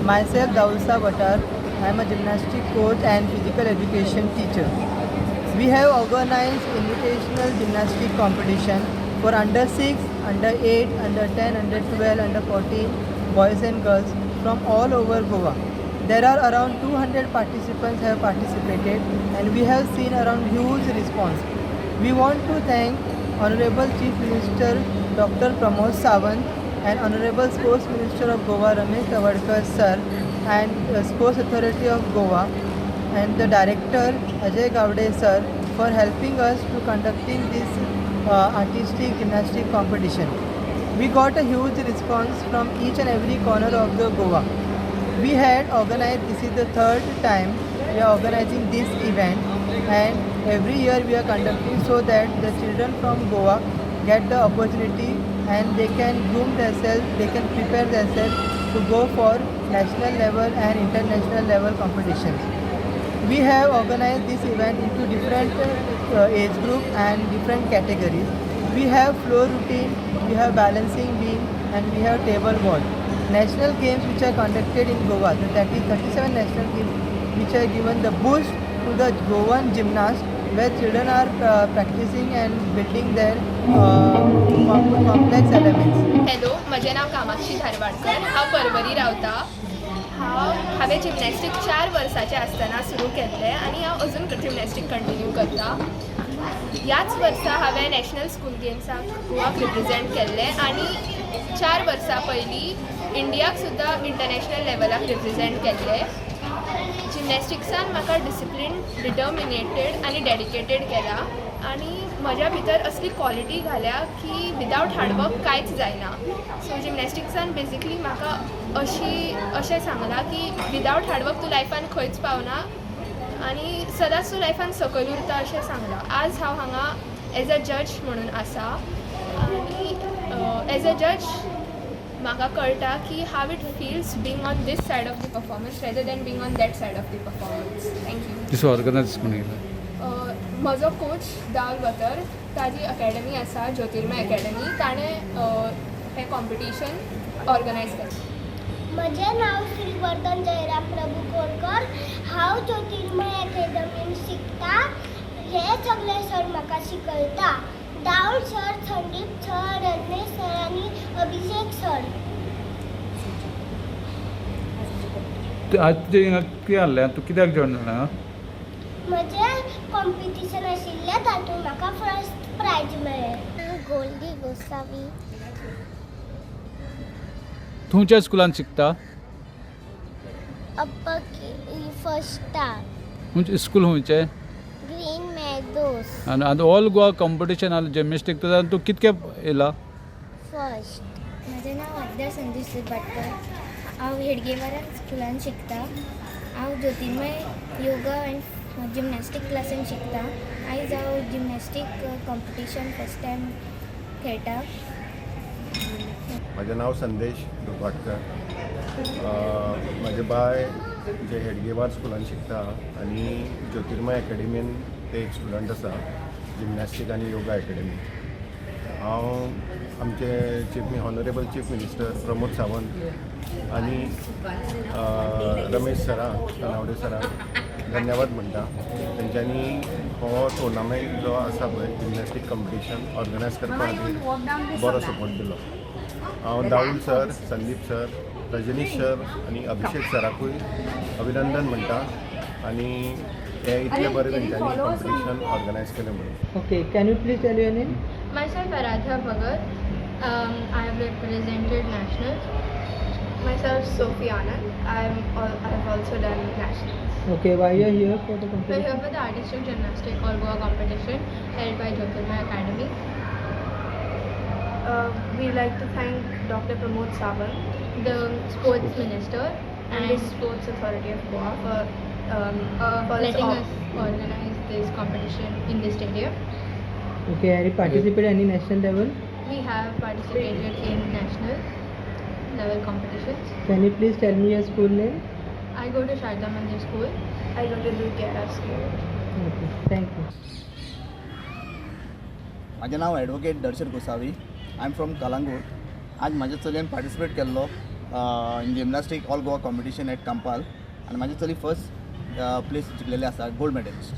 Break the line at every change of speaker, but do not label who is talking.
Myself, Daulsa Batar. I am a gymnastic coach and physical education teacher. We have organized invitational gymnastic competition for under 6, under 8, under 10, under 12, under 14 boys and girls from all over Goa. There are around 200 participants have participated and we have seen around huge response. We want to thank Honorable Chief Minister Dr. Pramod Sawant and Honorable Sports Minister of Goa Ramesh Tawadkar sir and Sports Authority of Goa and the Director Ajay Gowde sir for helping us to conducting this artistic gymnastic competition. We got a huge response from each and every corner of the Goa. We had organized, this is the third time we are organizing this event, and every year we are conducting so that the children from Goa get the opportunity and they can groom themselves, they can prepare themselves to go for national level and international level competitions. We have organized this event into different age group and different categories. We have floor routine, we have balancing beam, and we have table ball. National games which are conducted in Goa, that is 37 national games which are given the boost to the Goan gymnast where children are practicing and building their complex elements.
Hello, म्हजें नांव कामाक्षी धारवाडकर. हांव परवरी रावता. हांवें gymnastic 4 वर्साचें आसतना सुरू केल्लें आनी हांव अजून जिमनॅस्टीक कंटिन्यू करता. ह्याच वर्सा हांवें नॅशनल स्कूल गेम्साक गोवाक रिप्रेझेंट केल्लें आनी 4 वर्सां पयलीं इंडियाक सुद्दां इंटरनॅशनल लेवलाक रिप्रेझेंट केल्लें. जिमनॅस्टिक्सान म्हाका डिसिप्लीन, डिटर्मिनेटेड आनी डेडिकेटेड केला आनी म्हज्या भितर असली क्वॉलिटी घाल्या की विदावट हार्डवर्क कांयच जायना. सो जिमनॅस्टिक्सान बेजिकली म्हाका अशें सांगलां की विदावट हार्डवर्क तूं लायफान खंयच पावना आनी सदांच तूं लायफान सकयल उरता अशें सांगलां. आज हांव हांगा एज अ जज म्हणून आसा आनी एज अ जज म्हाका कळटा की how it feels being on this side of the performance rather than being on that side of the performance. Thank you.
दिसो ऑर्गनायज कोण केला?
म्हजो कोच दाऊल बतर, ताजी अकॅडमी आसा ज्योतिर्मय अकॅडमी, ताणें हें कॉम्पिटिशन ऑर्गनायज केलें.
म्हजें नांव श्रीवर्धन जयराम प्रभू कोरकर. हांव ज्योतिर्मय अकॅडमीन शिकता. हे सगळे सर म्हाका शिकयता. Daul sir, Sandeep sir, Rajneesh sir आनी अभिषेक सर.
आज तुजें हिंगा कितें जाल्लें? तूं कित्याक जॉयन जाला?
म्हजें कॉम्पिटिशन आशिल्लें तातूंत म्हाका फर्स्ट प्रायज मेळ्ळें. गोल्डी गोसावी.
तूं खंयच्या स्कुलान शिकता?
अप्पर फर्स्टा
खंयचें स्कूल खंयचें?
Green meadows.
आनी ऑल गोवा कॉम्पिटिशन जालें जिमनॅस्टीक, तातूंत तूं कितके येयला?
फर्स्ट.
म्हजें नांव आद्या संदेश भाटकर. हांव हेडगेवारान स्कुलान शिकता. हांव ज्योतिर्मय योगा एंड जिमनॅस्टीक क्लासीन शिकता. आयज हांव जिमनॅस्टीक कॉम्पिटिशन फर्स्ट टायम खेळटा.
म्हजें नांव संदेश दुर्भाटकर. म्हजे बाय जे हेडगेवार स्कुलान शिकता आनी ज्योतिर्मय अकॅडमीन ते एक स्टुडंट आसा जिमनॅस्टीक आनी योगा अकॅडमी. हांव आमचे honourable chief minister Pramod Sawant आनी रमेश सरांक, तनावडे सरांक धन्यवाद म्हणटा. तेंच्यांनी हो टुर्नामेंट जो आसा पळय जिमनॅस्टीक कॉम्पिटिशन ऑर्गनायज करपा खातीर बरो सपोर्ट दिलो. हांव Daul sir, Sandeep sir, Rajneesh sir आनी अभिषेक सराकूय अभिनंदन म्हणटा आनी हे इतले बरें तेंच्यांनी कॉम्पिटिशन ऑर्गनायज केलें म्हणून.
Okay, can you please tell your name?
Myself Aradhya Bhagat. I have represented nationals. Myself Sophie Anand. I have also done nationals.
Okay, why you are here for the
We're
competition?
here for the artistic gymnastic all Goa competition held by Jyotirmay Academy. We'd like to thank Dr. Pramod Sawant, the sports minister, and the Sports Authority of Goa for letting us organize this competition in the stadium.
Okay, have you participated any national level?
We have participated in national level competitions.
Can you please tell me your school name?
I go to Sharda Mandir School. I go to Durkera School.
Okay, thank you.
माझें नांव advocate Darshan Gosavi. I am from Calangute. आज म्हाज्या चलयेन participate केल्लो in gymnastic all Goa competition at Campal आनी म्हाजी चली first place जिखलेली आसा गोल्ड मॅडलिस्ट.